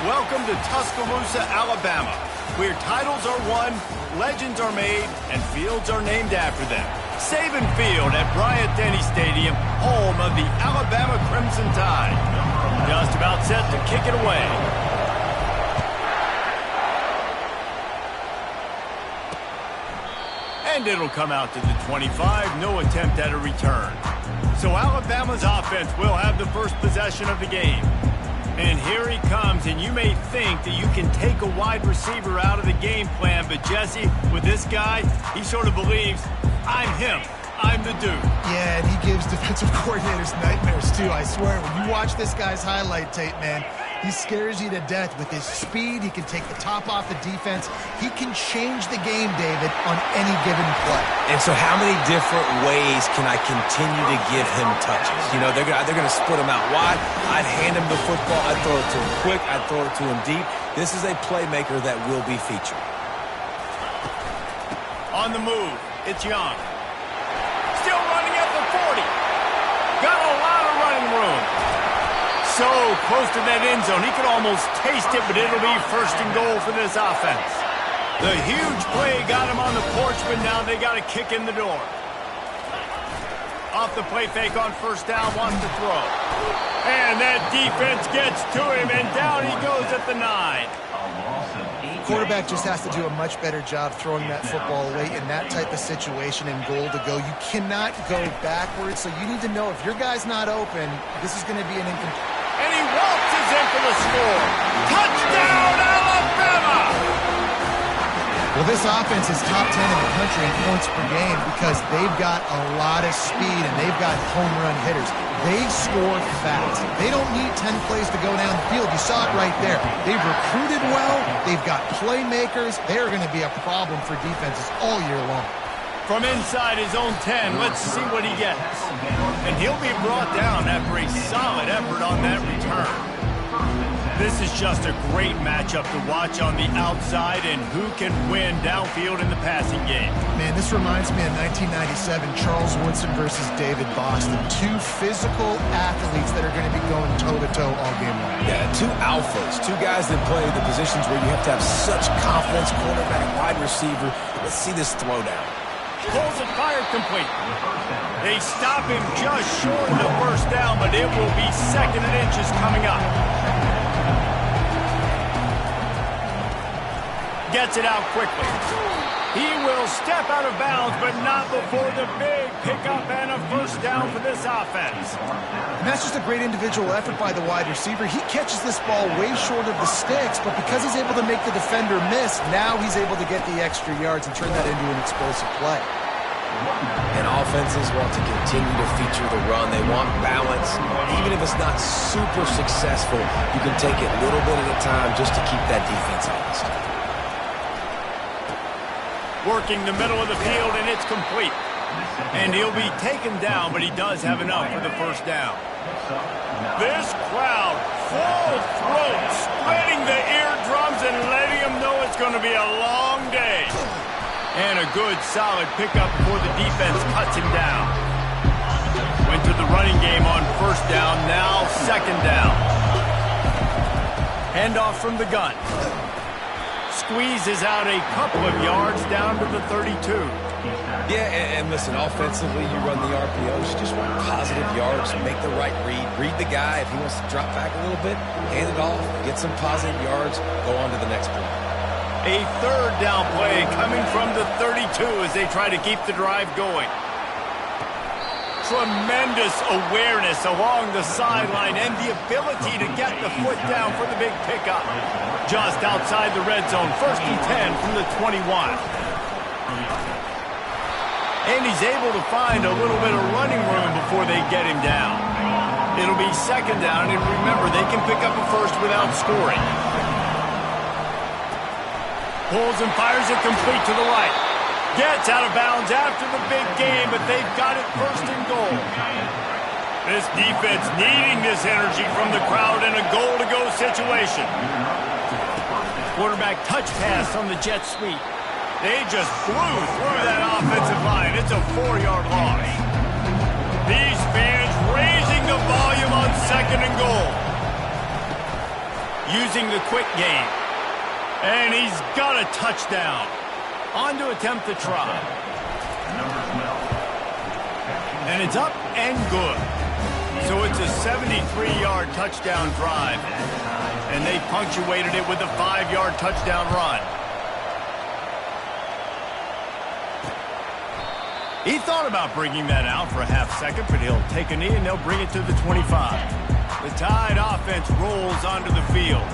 Welcome to Tuscaloosa, Alabama, where titles are won, legends are made, and fields are named after them. Saban Field at Bryant-Denny Stadium, home of the Alabama Crimson Tide. Just about set to kick it away. And it'll come out to the 25, no attempt at a return. So Alabama's offense will have the first possession of the game. And here he comes, and you may think that you can take a wide receiver out of the game plan, but Jesse, with this guy, he sort of believes, I'm him. I'm the dude. Yeah, and he gives defensive coordinators nightmares, too. I swear, when you watch this guy's highlight tape, man, he scares you to death with his speed. He can take the top off the defense. He can change the game, David, on any given play. And so how many different ways can I continue to give him touches? You know, they're going to split him out wide. I'd hand him the football. I'd throw it to him quick. I'd throw it to him deep. This is a playmaker that will be featured. On the move, it's Young. Still running at the 40. Got a lot of running room. So close to that end zone, he could almost taste it, but it'll be first and goal for this offense. The huge play got him on the porch, but now they got to kick in the door. Off the play fake on first down, wants to throw. And that defense gets to him, and down he goes at the 9. Quarterback just has to do a much better job throwing that football late in that type of situation and goal to go. You cannot go backwards, so you need to know if your guy's not open, this is going to be an incomplete. And he waltzes in for the score. Touchdown, Alabama! Well, this offense is top 10 in the country in points per game because they've got a lot of speed and they've got home run hitters. They score fast. They don't need 10 plays to go down the field. You saw it right there. They've recruited well. They've got playmakers. They're going to be a problem for defenses all year long. From inside his own 10, let's see what he gets. And he'll be brought down after a solid effort on that return. This is just a great matchup to watch on the outside, and who can win downfield in the passing game. Man, this reminds me of 1997, Charles Woodson versus David Boston. Two physical athletes that are going to be going toe-to-toe all game long. Yeah, two alphas, two guys that play the positions where you have to have such confidence, quarterback, wide receiver. Let's see this throwdown. Pulls it fired complete. They stop him just short of the first down, but it will be second and inches coming up. Gets it out quickly. He will step out of bounds, but not before the big pickup and a first down for this offense. And that's just a great individual effort by the wide receiver. He catches this ball way short of the sticks, but because he's able to make the defender miss, now he's able to get the extra yards and turn that into an explosive play. And offenses want to continue to feature the run. They want balance. Even if it's not super successful, you can take it little bit at a time just to keep that defense honest. Working the middle of the field, and it's complete. And he'll be taken down, but he does have enough for the first down. This crowd, full throat, spreading the eardrums and letting them know it's going to be a long day. And a good, solid pickup before the defense cuts him down. Went to the running game on first down, now second down. Handoff from the gun. Squeezes out a couple of yards down to the 32. Yeah, and listen, offensively, you run the RPOs, you just want positive yards, make the right read the guy. If he wants to drop back a little bit, hand it off, get some positive yards, go on to the next play. A third down play coming from the 32 as they try to keep the drive going. Tremendous awareness along the sideline and the ability to get the foot down for the big pickup. Just outside the red zone, first and 10 from the 21. And he's able to find a little bit of running room before they get him down. It'll be second down, and remember, they can pick up a first without scoring. Pulls and fires it complete to the right. Gets out of bounds after the big game, but they've got it first and goal. This defense needing this energy from the crowd in a goal-to-go situation. Quarterback touch pass on the jet sweep. They just blew through that offensive line. It's a 4-yard loss. These fans raising the volume on second and goal. using the quick game. And he's got a touchdown. On to attempt the try. And it's up and good. So it's a 73-yard touchdown drive. And they punctuated it with a 5-yard touchdown run. He thought about bringing that out for a half second, but he'll take a knee and they'll bring it to the 25. The Tide offense rolls onto the field.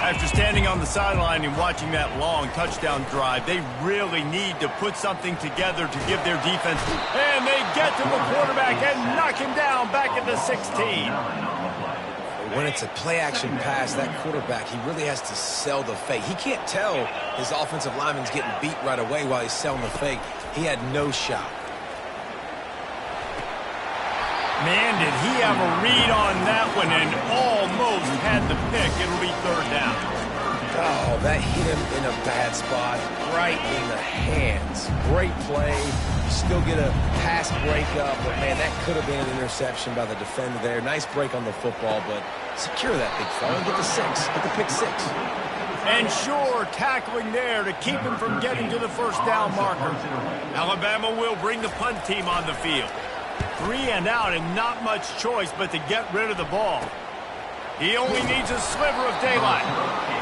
After standing on the sideline and watching that long touchdown drive, they really need to put something together to give their defense. And they get to the quarterback and knock him down back at the 16. When it's a play-action pass, that quarterback, he really has to sell the fake. He can't tell his offensive lineman's getting beat right away while he's selling the fake. He had no shot. Man, did he have a read on that one and almost had the pick. It'll be third down. Oh, that hit him in a bad spot, right in the hands. Great play. You still get a pass breakup, but, man, that could have been an interception by the defender there. Nice break on the football, but secure that big fella and get the six. Get the pick six. And sure, tackling there to keep him from getting to the first down marker. Alabama will bring the punt team on the field. 3 and out and not much choice but to get rid of the ball. He only needs a sliver of daylight.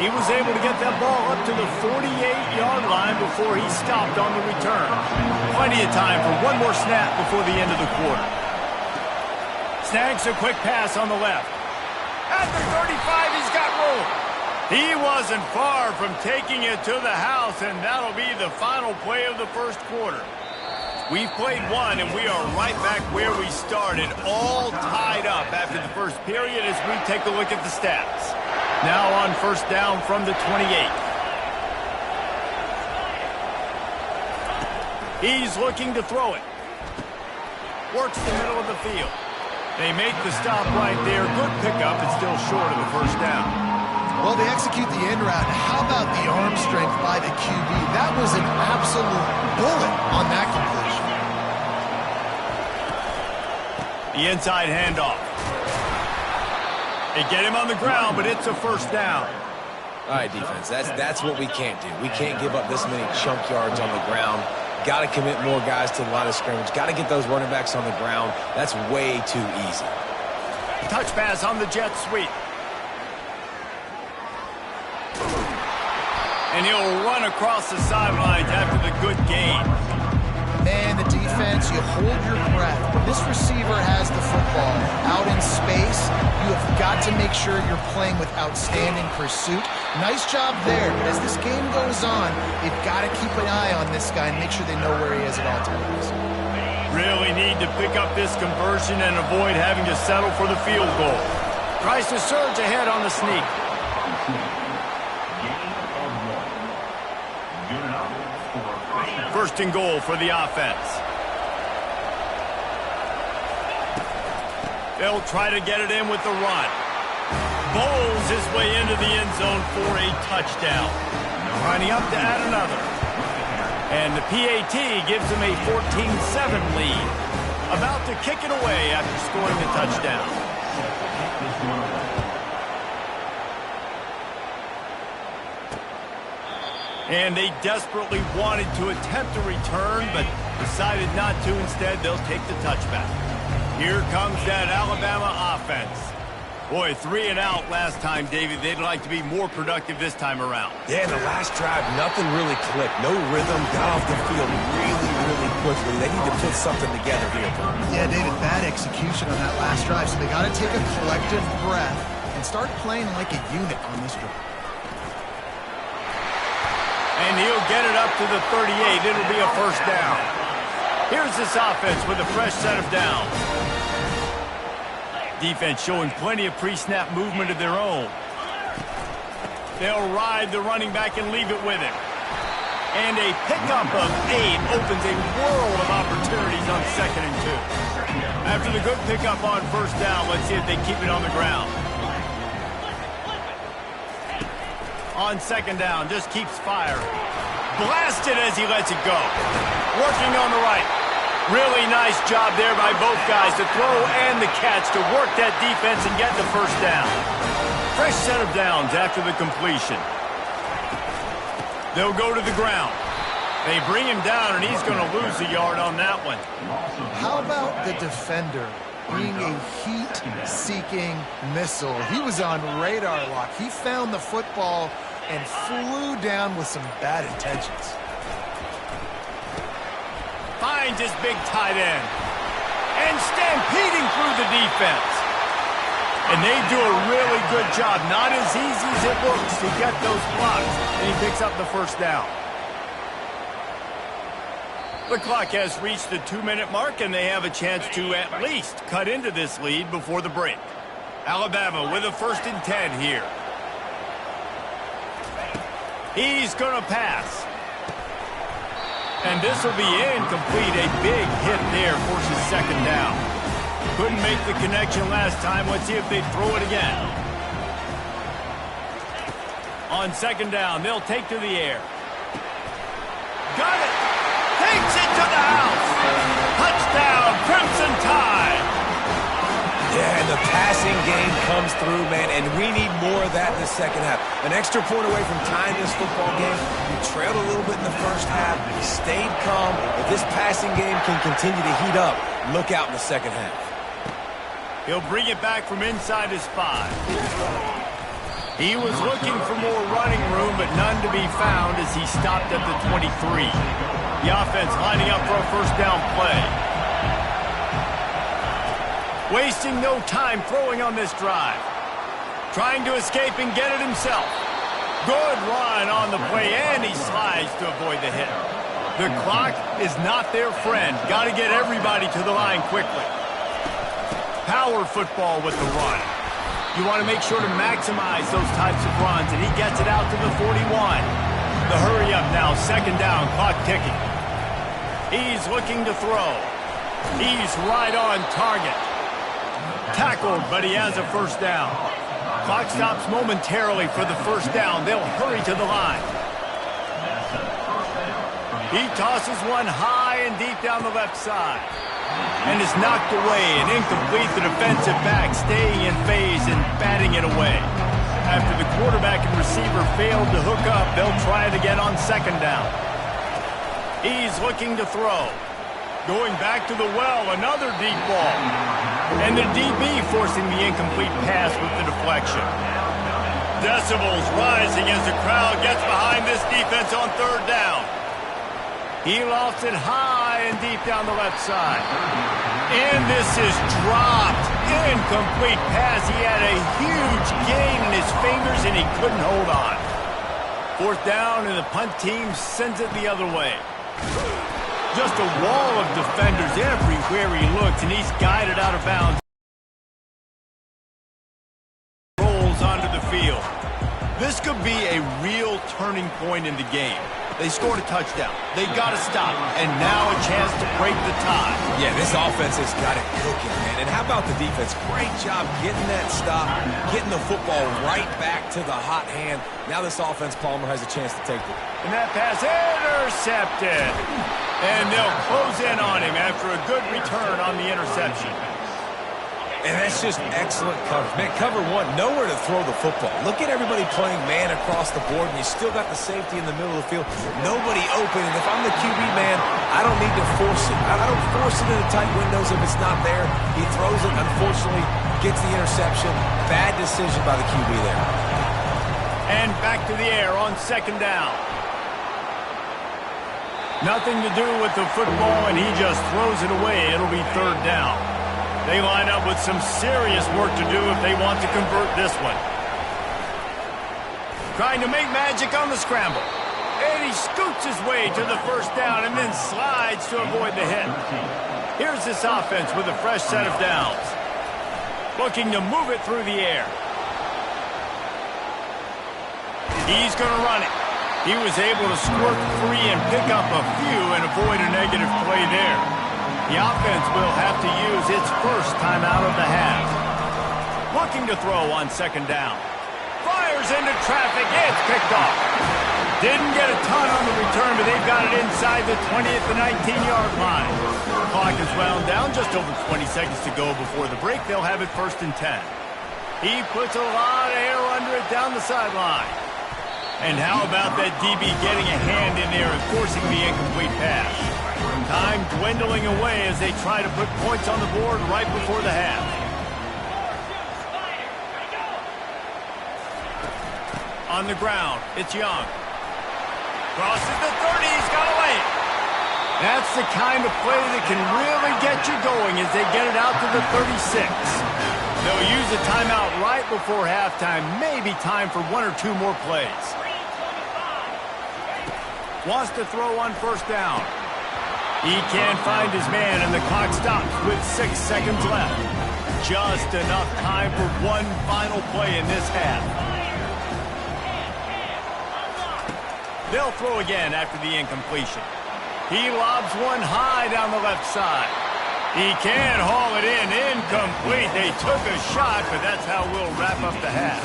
He was able to get that ball up to the 48-yard line before he stopped on the return. Plenty of time for one more snap before the end of the quarter. Snags a quick pass on the left. At the 35, he's got room. He wasn't far from taking it to the house, and that'll be the final play of the first quarter. We've played one, and we are right back where we started, all tied up after the first period as we take a look at the stats. Now on first down from the 28. He's looking to throw it. Works the middle of the field. They make the stop right there. Good pickup, but still short of the first down. Well, they execute the end route. How about the arm strength by the QB? That was an absolute bullet on that completion. The inside handoff. They get him on the ground, but it's a first down. All right, defense, that's what we can't do. We can't give up this many chunk yards on the ground. Got to commit more guys to the line of scrimmage. Got to get those running backs on the ground. That's way too easy. Touch pass on the jet sweep. And he'll run across the sidelines after the good gain. Man, the defense, you hold your breath. When this receiver has the football out in space, you have got to make sure you're playing with outstanding pursuit. Nice job there, but as this game goes on, you've got to keep an eye on this guy and make sure they know where he is at all times. Really need to pick up this conversion and avoid having to settle for the field goal. Tries to surge ahead on the sneak. First and goal for the offense. They'll try to get it in with the run. Bowls his way into the end zone for a touchdown. Lining up to add another. And the PAT gives him a 14-7 lead. About to kick it away after scoring the touchdown. And they desperately wanted to attempt a return, but decided not to. Instead, they'll take the touchback. Here comes that Alabama offense. Boy, 3 and out last time, David. They'd like to be more productive this time around. Yeah, in the last drive, nothing really clicked. No rhythm, got off the field really quickly. They need to put something together here. Yeah, David, bad execution on that last drive, so they got to take a collective breath and start playing like a unit on this drive. And he'll get it up to the 38. It'll be a first down. Here's this offense with a fresh set of downs. Defense showing plenty of pre-snap movement of their own. They'll ride the running back and leave it with him. And a pickup of 8 opens a world of opportunities on 2nd and 2. After the good pickup on first down, let's see if they keep it on the ground. On 2nd down, just keeps firing. Blasted as he lets it go. Working on the right. Really nice job there by both guys to throw and the catch to work that defense and get the first down. Fresh set of downs after the completion. They'll go to the ground. They bring him down, and he's going to lose a yard on that one. How about the defender being a heat-seeking missile? He was on radar lock. He found the football and flew down with some bad intentions. Finds his big tight end. And stampeding through the defense. And they do a really good job. Not as easy as it looks to get those blocks. And he picks up the first down. The clock has reached the 2-minute mark, and they have a chance to at least cut into this lead before the break. Alabama with a 1st and 10 here. He's going to pass. And this will be incomplete. A big hit there forces 2nd down. Couldn't make the connection last time. Let's see if they throw it again. On 2nd down, they'll take to the air. Got it! Takes it to the house! Touchdown, Crimson Tide! Yeah, and the passing game comes through, man, and we need more of that in the second half. An extra point away from tying this football game. We trailed a little bit in the first half, stayed calm. If this passing game can continue to heat up, look out in the second half. He'll bring it back from inside his 5. He was looking for more running room, but none to be found as he stopped at the 23. The offense lining up for a 1st down play. Wasting no time throwing on this drive. Trying to escape and get it himself. Good run on the play, and he slides to avoid the hit. The clock is not their friend. Got to get everybody to the line quickly. Power football with the run. You want to make sure to maximize those types of runs, and he gets it out to the 41. The hurry up now, 2nd down, clock ticking. He's looking to throw. He's right on target. Tackled, but he has a 1st down. Clock stops momentarily for the 1st down. They'll hurry to the line. He tosses one high and deep down the left side. And is knocked away and incomplete. The defensive back staying in phase and batting it away. After the quarterback and receiver failed to hook up, they'll try it again on 2nd down. He's looking to throw. Going back to the well, another deep ball. And the DB forcing the incomplete pass with the deflection. Decibels rising as the crowd gets behind this defense on 3rd down. He lofts it high and deep down the left side. And this is dropped. Incomplete pass. He had a huge gain in his fingers, and he couldn't hold on. 4th down, and the punt team sends it the other way. Just a wall of defenders everywhere he looks, and he's guided out of bounds. Rolls onto the field. This could be a real turning point in the game. They scored a touchdown. They got to stop. And now a chance to break the tie. Yeah, this offense has got it cooking, man. And how about the defense? Great job getting that stop, getting the football right back to the hot hand. Now this offense, Palmer, has a chance to take it. And that pass intercepted. And they'll close in on him after a good return on the interception. And that's just excellent coverage. Man, cover one, nowhere to throw the football. Look at everybody playing man across the board, and you still got the safety in the middle of the field. Nobody open, and if I'm the QB, man, I don't need to force it. I don't force it into tight windows if it's not there. He throws it, unfortunately, gets the interception. Bad decision by the QB there. And back to the air on 2nd down. Nothing to do with the football, and he just throws it away. It'll be 3rd down. They line up with some serious work to do if they want to convert this one. Trying to make magic on the scramble. And he scoots his way to the 1st down and then slides to avoid the hit. Here's this offense with a fresh set of downs. Looking to move it through the air. He's going to run it. He was able to squirt free and pick up a few and avoid a negative play there. The offense will have to use its first timeout of the half. Looking to throw on 2nd down. Fires into traffic. It's picked off. Didn't get a ton on the return, but they've got it inside the 20 at the 19-yard line. Clock is wound down. Just over 20 seconds to go before the break. They'll have it 1st and 10. He puts a lot of air under it down the sideline. And how about that DB getting a hand in there and forcing the incomplete pass? Time dwindling away as they try to put points on the board right before the half. On the ground, it's Young. Crosses the 30, he's got away. That's the kind of play that can really get you going as they get it out to the 36. They'll use a timeout right before halftime, maybe time for one or two more plays. Wants to throw on first down. He can't find his man, and the clock stops with 6 seconds left. Just enough time for one final play in this half. They'll throw again after the incompletion. He lobs one high down the left side. He can haul it in. Incomplete. They took a shot, but that's how we'll wrap up the half.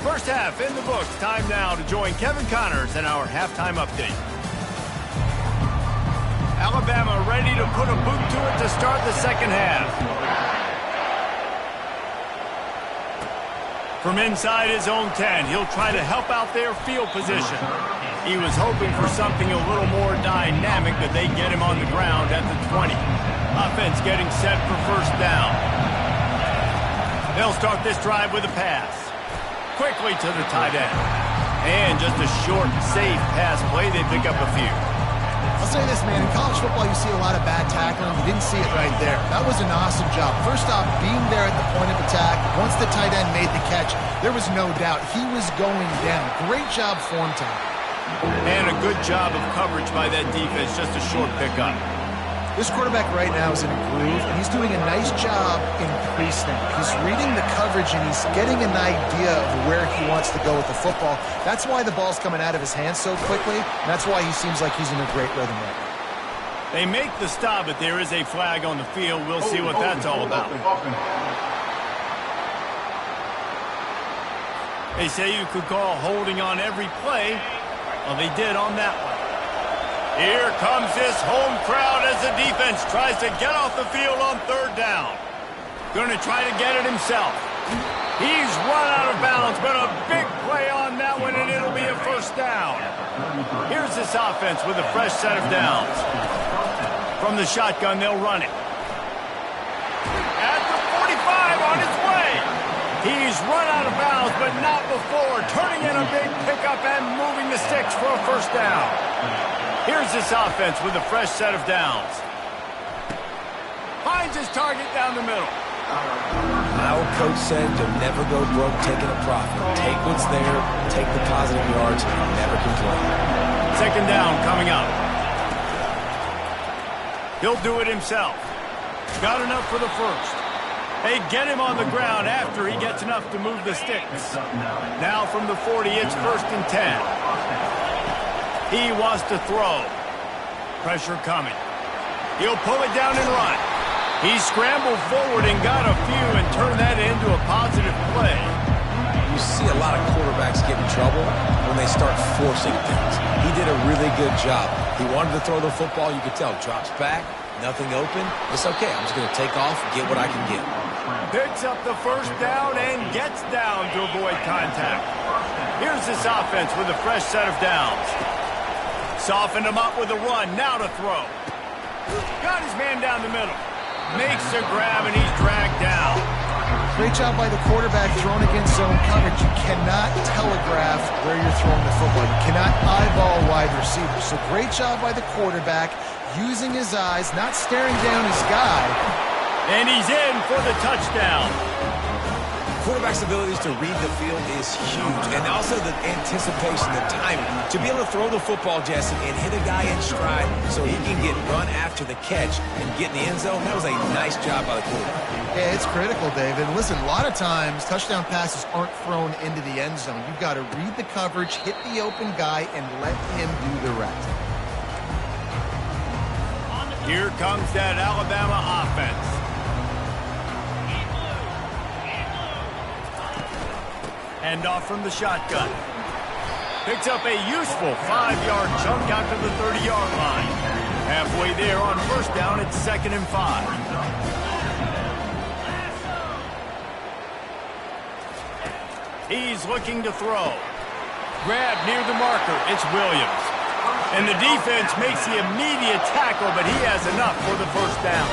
First half in the books. Time now to join Kevin Connors in our halftime update. Alabama ready to put a boot to it to start the second half. From inside his own 10, he'll try to help out their field position. He was hoping for something a little more dynamic, but they get him on the ground at the 20. Offense getting set for first down. They'll start this drive with a pass. Quickly to the tight end. And just a short, safe pass play. They pick up a few. I'll say this, man. In college football, you see a lot of bad tackling. You didn't see it right there. That was an awesome job. First off, being there at the point of attack. Once the tight end made the catch, there was no doubt he was going down. Great job form time. And a good job of coverage by that defense. Just a short pickup. This quarterback right now is in a groove, and he's doing a nice job in pre-snap. He's reading the coverage, and he's getting an idea of where he wants to go with the football. That's why the ball's coming out of his hands so quickly, and that's why he seems like he's in a great rhythm right now. They make the stop, but there is a flag on the field. We'll see what that's all about. They say you could call holding on every play. Well, they did on that one. Here comes this home crowd as the defense tries to get off the field on third down. Going to try to get it himself. He's run out of bounds, but a big play on that one, and it'll be a first down. Here's this offense with a fresh set of downs. From the shotgun, they'll run it. At the 45 on its way. He's run out of bounds, but not before. Turning in a big pickup and moving the sticks for a first down. Here's this offense with a fresh set of downs. Finds his target down the middle. My old coach said you'll never go broke taking a profit. Take what's there, take the positive yards, and never complain. Second down coming up. He'll do it himself. Got enough for the first. They get him on the ground after he gets enough to move the sticks. Now from the 40, it's 1st and 10. He wants to throw. Pressure coming. He'll pull it down and run. He scrambled forward and got a few and turned that into a positive play. You see a lot of quarterbacks get in trouble when they start forcing things. He did a really good job. He wanted to throw the football. You could tell. Drops back. Nothing open. It's okay. I'm just going to take off and get what I can get. Picks up the first down and gets down to avoid contact. Here's this offense with a fresh set of downs. Softened him up with a run. Now to throw. Got his man down the middle. Makes a grab, and he's dragged down. Great job by the quarterback throwing against zone coverage. You cannot telegraph where you're throwing the football. You cannot eyeball wide receivers. So great job by the quarterback using his eyes, not staring down his guy. And he's in for the touchdown. Quarterback's abilities to read the field is huge, and also the anticipation, the timing. To be able to throw the football, Jesse, and hit a guy in stride so he can get run after the catch and get in the end zone, that was a nice job by the quarterback. Yeah, it's critical, David. Listen, a lot of times touchdown passes aren't thrown into the end zone. You've got to read the coverage, hit the open guy, and let him do the rest. Here comes that Alabama offense. Hand off from the shotgun. Picks up a useful 5-yard chunk out to the 30-yard line. Halfway there on first down, it's 2nd and 5. He's looking to throw. Grab near the marker. It's Williams. And the defense makes the immediate tackle, but he has enough for the first down.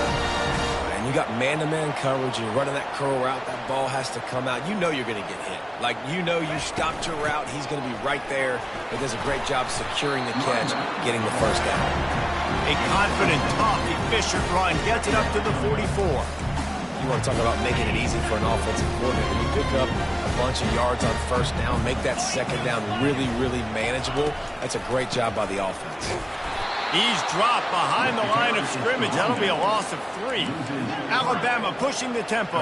And you got man-to-man coverage. You're running that curl route. That ball has to come out. You know you're going to get hit. Like, you know you stopped your route. He's going to be right there. But does a great job securing the catch, getting the first down. A confident, tough, efficient run gets it up to the 44. You want to talk about making it easy for an offensive coordinator. When you pick up a bunch of yards on first down, make that second down really, really manageable, that's a great job by the offense. He's dropped behind the line of scrimmage. That'll be a loss of 3. Alabama pushing the tempo.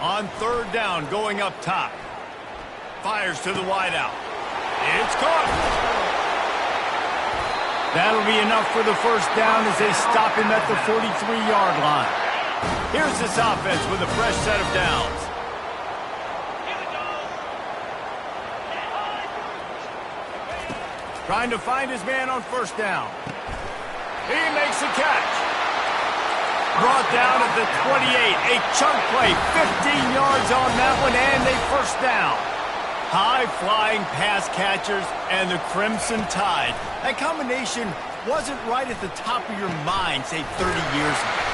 On third down, going up top. Fires to the wideout. It's caught. That'll be enough for the first down as they stop him at the 43-yard line. Here's this offense with a fresh set of downs. Trying to find his man on first down. He makes a catch. Brought down at the 28. A chunk play, 15 yards on that one, and a first down. High-flying pass catchers and the Crimson Tide. That combination wasn't right at the top of your mind, say, 30 years ago.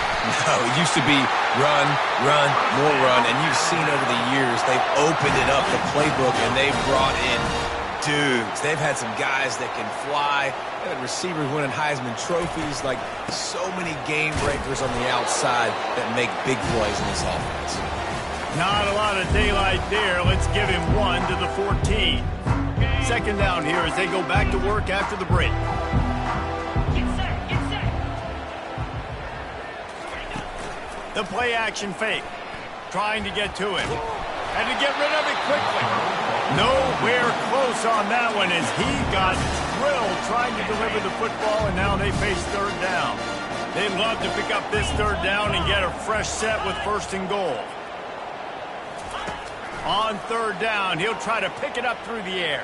No, it used to be run, run, more run, and you've seen over the years they've opened it up, the playbook, and they've brought in dudes. They've had some guys that can fly. They've had receivers winning Heisman trophies, like so many game breakers on the outside that make big plays in this offense. Not a lot of daylight there. Let's give him 1 to the 14. Second down here as they go back to work after the break. The play action fake. Trying to get to him. And to get rid of it quickly. Nowhere close on that one as he got drilled trying to deliver the football, and now they face third down. They'd love to pick up this third down and get a fresh set with first and goal. On third down, he'll try to pick it up through the air.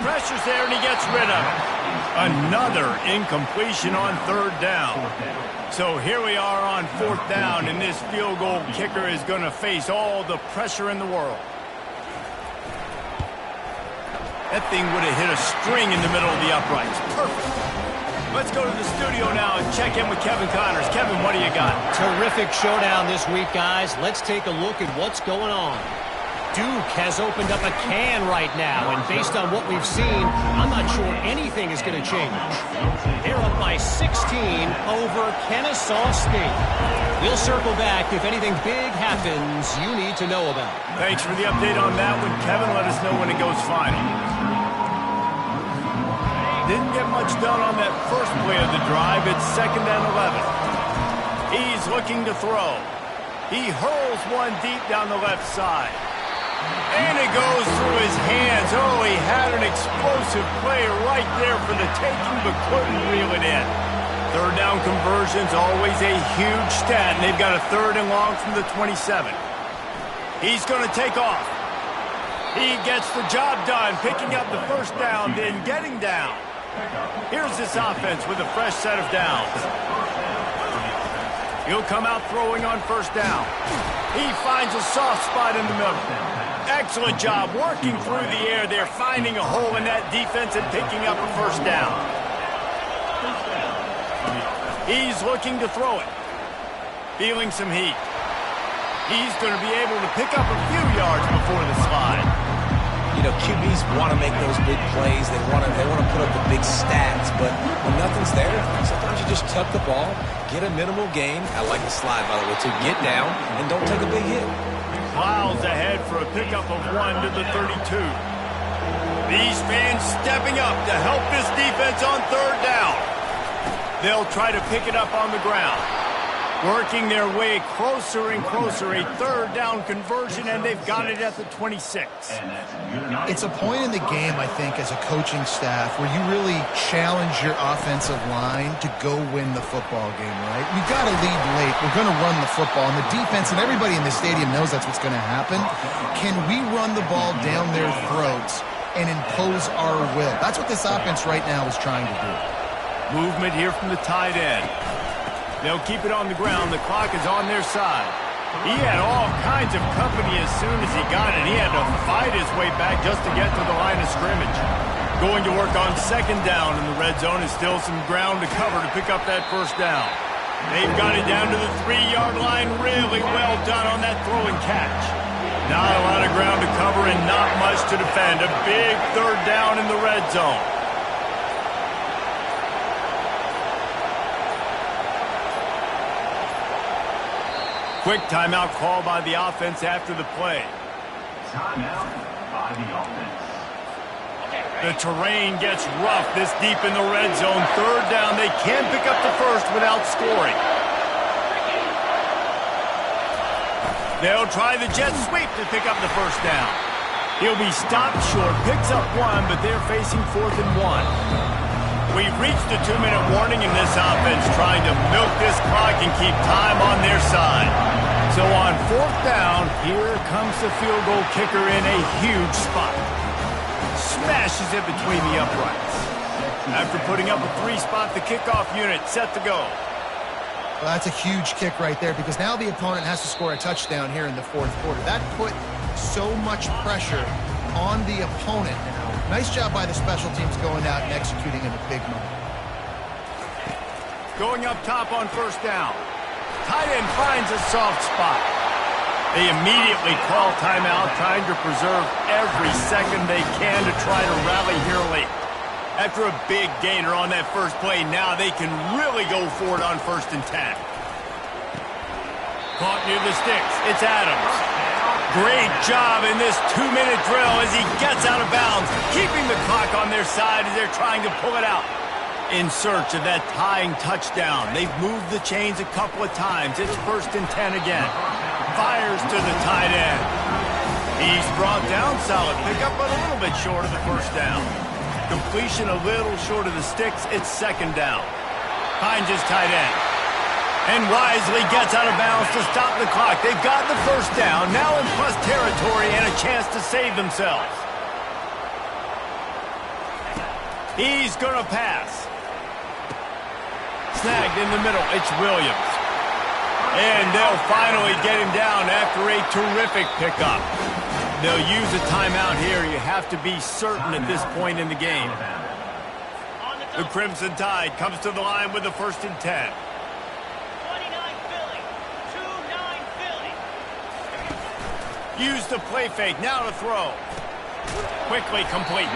Pressure's there, and he gets rid of it. Another incompletion on third down. So here we are on fourth down, and this field goal kicker is going to face all the pressure in the world. That thing would have hit a string in the middle of the uprights. Perfect. Let's go to the studio now and check in with Kevin Connors. Kevin, what do you got? Terrific showdown this week, guys. Let's take a look at what's going on. Duke has opened up a can right now, and based on what we've seen, I'm not sure anything is going to change. They're up by 16 over Kennesaw State. We'll circle back if anything big happens you need to know about. Thanks for the update on that one, Kevin. Let us know when it goes final. Didn't get much done on that first play of the drive. It's 2nd and 11. He's looking to throw. He hurls one deep down the left side. And it goes through his hands. Oh, he had an explosive play right there for the taking, but couldn't reel it in. Third down conversion's always a huge stat, and they've got a 3rd and long from the 27. He's going to take off. He gets the job done, picking up the first down, then getting down. Here's this offense with a fresh set of downs. He'll come out throwing on first down. He finds a soft spot in the middle. Excellent job working through the air there, finding a hole in that defense and picking up a first down. He's looking to throw it. Feeling some heat. He's going to be able to pick up a few yards before the slide. You know, QBs want to make those big plays. They want to put up the big stats, but when nothing's there, sometimes you just tuck the ball, get a minimal gain. I like the slide, by the way, to get down and don't take a big hit. Miles ahead for a pickup of 1 to the 32. These fans stepping up to help this defense on third down. They'll try to pick it up on the ground. Working their way closer and closer, a 3rd down conversion, and they've got it at the 26. It's a point in the game, I think, as a coaching staff where you really challenge your offensive line to go win the football game, right? We've got to lead late. We're going to run the football, and the defense and everybody in the stadium knows that's what's going to happen. Can we run the ball down their throats and impose our will? That's what this offense right now is trying to do. Movement here from the tight end. They'll keep it on the ground. The clock is on their side. He had all kinds of company as soon as he got it. He had to fight his way back just to get to the line of scrimmage. Going to work on second down in the red zone is still some ground to cover to pick up that first down. They've got it down to the 3-yard line. Really well done on that throw and catch. Not a lot of ground to cover and not much to defend. A big third down in the red zone. Quick timeout call by the offense after the play. Timeout by the offense. The terrain gets rough this deep in the red zone. Third down, they can't pick up the first without scoring. They'll try the jet sweep to pick up the first down. He'll be stopped short, picks up one, but they're facing 4th and 1. We've reached the 2-minute warning in this offense, trying to milk this clock and keep time on their side. So on 4th down, here comes the field goal kicker in a huge spot. Smashes it between the uprights. After putting up a 3-spot, the kickoff unit set to go. Well, that's a huge kick right there because now the opponent has to score a touchdown here in the 4th quarter. That put so much pressure on the opponent now. Nice job by the special teams going out and executing in a big moment. Going up top on first down. Tight end finds a soft spot. They immediately call timeout, trying to preserve every second they can to try to rally here late. After a big gainer on that first play, now they can really go for it on 1st and 10. Caught near the sticks. It's Adams. Great job in this 2-minute drill as he gets out of bounds, keeping the clock on their side as they're trying to pull it out. In search of that tying touchdown. They've moved the chains a couple of times. It's 1st and 10 again. Fires to the tight end. He's brought down solid. Pick up a little bit short of the first down. Completion a little short of the sticks. It's 2nd down. Finds his tight end. And wisely gets out of bounds to stop the clock. They've got the first down. Now in plus territory and a chance to save themselves. He's going to pass. Snagged in the middle. It's Williams. And they'll finally get him down after a terrific pickup. They'll use a timeout here. You have to be certain at this point in the game. The Crimson Tide comes to the line with the 1st and 10. 29 Philly. 2-9 Philly. Use the play fake. Now to throw. Quickly complete.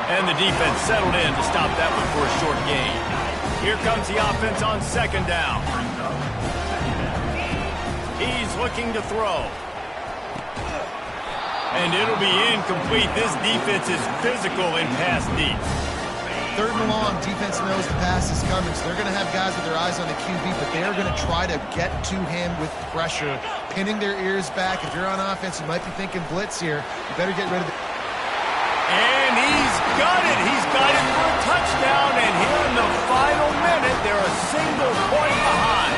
And the defense settled in to stop that one for a short gain. Here comes the offense on 2nd down. He's looking to throw. And it'll be incomplete. This defense is physical in pass deep. 3rd and long, defense knows the pass is coming, so they're going to have guys with their eyes on the QB, but they're going to try to get to him with pressure, pinning their ears back. If you're on offense, you might be thinking blitz here. You better get rid of it. And he's got it. He's got it for a touchdown. And here in the final minute, they're a single point behind.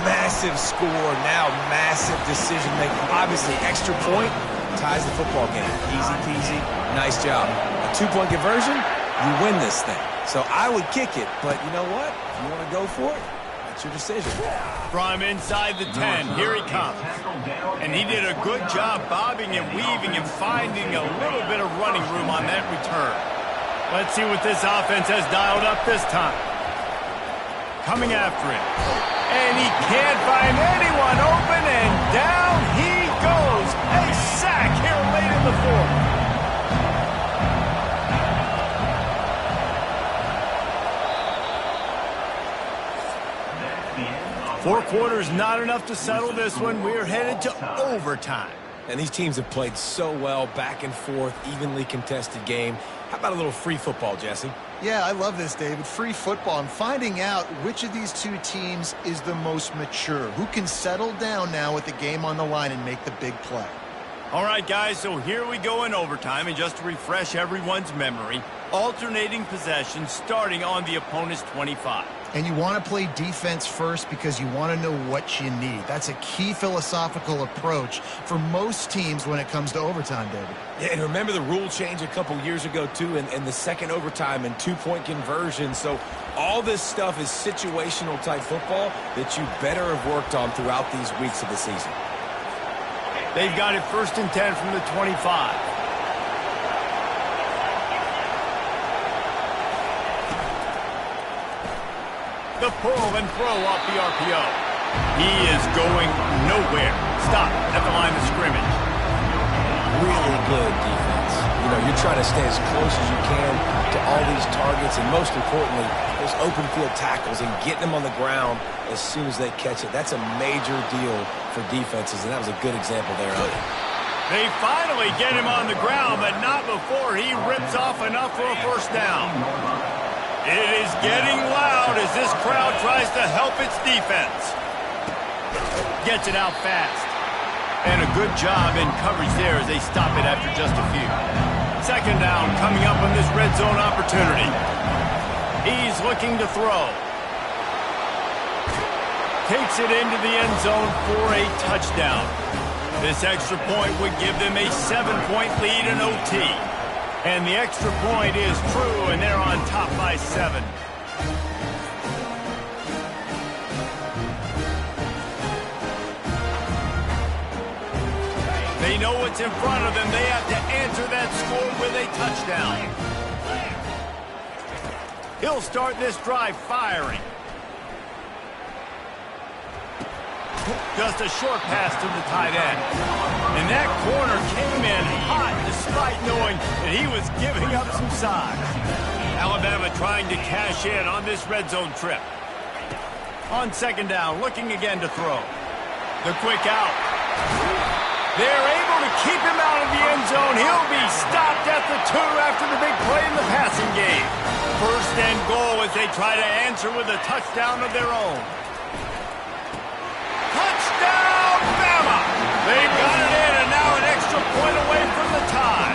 Massive score, now massive decision-making. Obviously, extra point ties the football game. Easy peasy, nice job. A 2-point conversion, you win this thing. So I would kick it, but you know what? If you want to go for it, that's your decision. From inside the 10, here he comes. And he did a good job bobbing and weaving and finding a little bit of running room on that return. Let's see what this offense has dialed up this time. Coming after him. And he can't find anyone open, and down he goes. A sack here late in the 4th. 4 quarters not enough to settle this one. We're headed to overtime. And these teams have played so well, back and forth, evenly contested game. How about a little free football, Jesse? Yeah, I love this, David. Free football. I'm finding out which of these two teams is the most mature. Who can settle down now with the game on the line and make the big play? All right, guys, so here we go in overtime. And just to refresh everyone's memory, alternating possessions starting on the opponent's 25. And you want to play defense first because you want to know what you need. That's a key philosophical approach for most teams when it comes to overtime, David. Yeah, and remember the rule change a couple years ago, too, in the second overtime and 2-point conversion. So All this stuff is situational type football that you better have worked on throughout these weeks of the season. They've got it 1st and 10 from the 25. The pull and throw off the RPO. He is going nowhere. Stop at the line of scrimmage. Really good defense. You know, you're trying to stay as close as you can to all these targets, and most importantly, those open field tackles and getting them on the ground as soon as they catch it. That's a major deal for defenses, and that was a good example there of it. They finally get him on the ground, but not before he rips off enough for a 1st down. It is getting loud as this crowd tries to help its defense. Gets it out fast. And a good job in coverage there as they stop it after just a few. 2nd down coming up on this red zone opportunity. He's looking to throw. Takes it into the end zone for a touchdown. This extra point would give them a 7-point lead in OT. And the extra point is true, and they're on top by 7. They know what's in front of them. They have to answer that score with a touchdown. He'll start this drive firing. Just a short pass to the tight end. And that corner came in hot despite knowing that he was giving up some size. Alabama trying to cash in on this red zone trip. On 2nd down, looking again to throw. The quick out. They're able to keep him out of the end zone. He'll be stopped at the 2 after the big play in the passing game. 1st and goal as they try to answer with a touchdown of their own. Touchdown, Bama! They've got it in, and now an extra point away from the tie.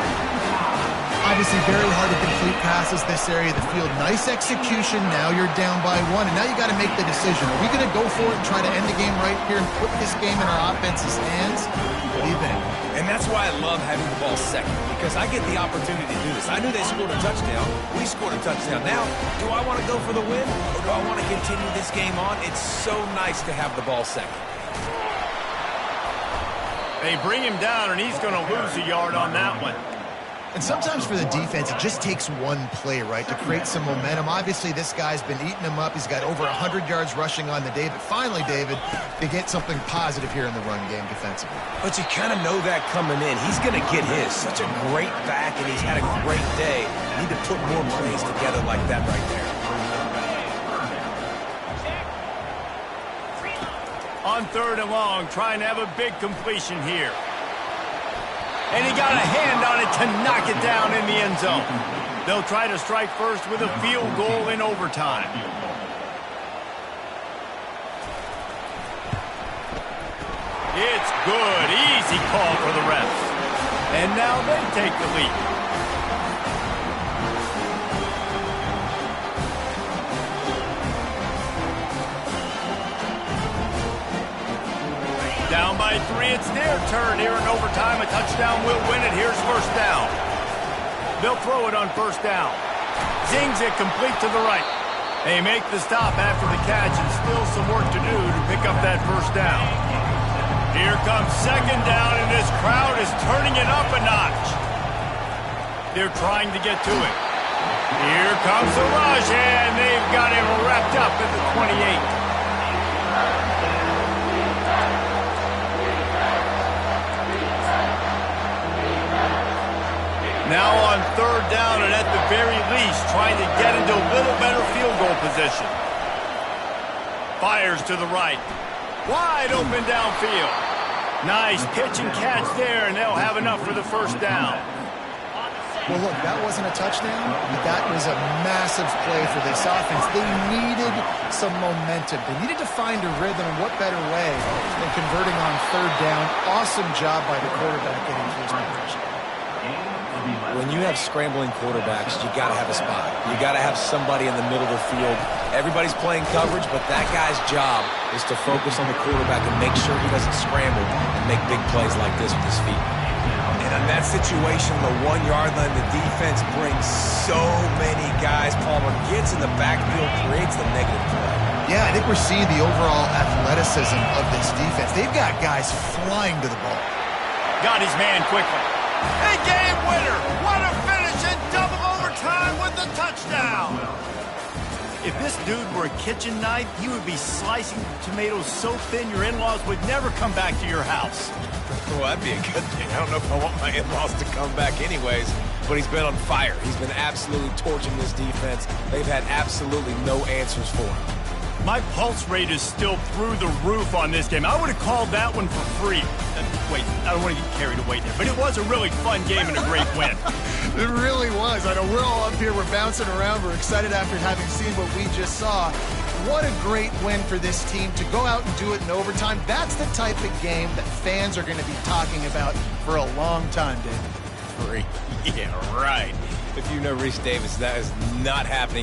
Obviously very hard to complete passes this area of the field. Nice execution. Now you're down by 1, and now you got to make the decision. Are we going to go for it and try to end the game right here and put this game in our offense's hands? What do you think? And that's why I love having the ball second, because I get the opportunity to do this. I knew they scored a touchdown. We scored a touchdown. Now, do I want to go for the win, or do I want to continue this game on? It's so nice to have the ball second. They bring him down, and he's going to lose a yard on that one. And sometimes for the defense, it just takes one play, right, to create some momentum. Obviously, this guy's been eating him up. He's got over 100 yards rushing on the day. But finally, David, they get something positive here in the run game defensively. But you kind of know that coming in. He's going to get his. Such a great back, and he's had a great day. Need to put more plays together like that right there. On 3rd and long, trying to have a big completion here. And he got a hand on it to knock it down in the end zone. They'll try to strike first with a field goal in overtime. It's good. Easy call for the refs. And now they take the lead. Down by 3, it's their turn here in overtime. A touchdown will win it. Here's 1st down. They'll throw it on 1st down. Zings it complete to the right. They make the stop after the catch, and still some work to do to pick up that 1st down. Here comes 2nd down, and this crowd is turning it up a notch. They're trying to get to it. Here comes the rush, and they've got him wrapped up at the 28. Now on 3rd down, and at the very least, trying to get into a little better field goal position. Fires to the right. Wide open downfield. Nice pitch and catch there, and they'll have enough for the 1st down. Well, look, that wasn't a touchdown, but that was a massive play for this offense. They needed some momentum. They needed to find a rhythm, and what better way than converting on 3rd down. Awesome job by the quarterback getting to his position. When you have scrambling quarterbacks, you got to have a spot. You got to have somebody in the middle of the field. Everybody's playing coverage, but that guy's job is to focus on the quarterback and make sure he doesn't scramble and make big plays like this with his feet. And in that situation, the 1 yard line, the defense brings so many guys. Palmer gets in the backfield, creates the negative play. Yeah, I think we're seeing the overall athleticism of this defense. They've got guys flying to the ball. Got his man quickly. A game winner. What a finish in double overtime with the touchdown. If this dude were a kitchen knife, he would be slicing tomatoes so thin your in-laws would never come back to your house. Well, that'd be a good thing. I don't know if I want my in-laws to come back anyways, but he's been on fire. He's been absolutely torching this defense. They've had absolutely no answers for him. My pulse rate is still through the roof on this game. I would have called that one for free. Wait, I don't want to get carried away there, but it was a really fun game and a great win. It really was. I know we're all up here, we're bouncing around, we're excited after having seen what we just saw. What a great win for this team to go out and do it in overtime. That's the type of game that fans are going to be talking about for a long time, David. Free. Yeah, right. If you know Reese Davis, that is not happening.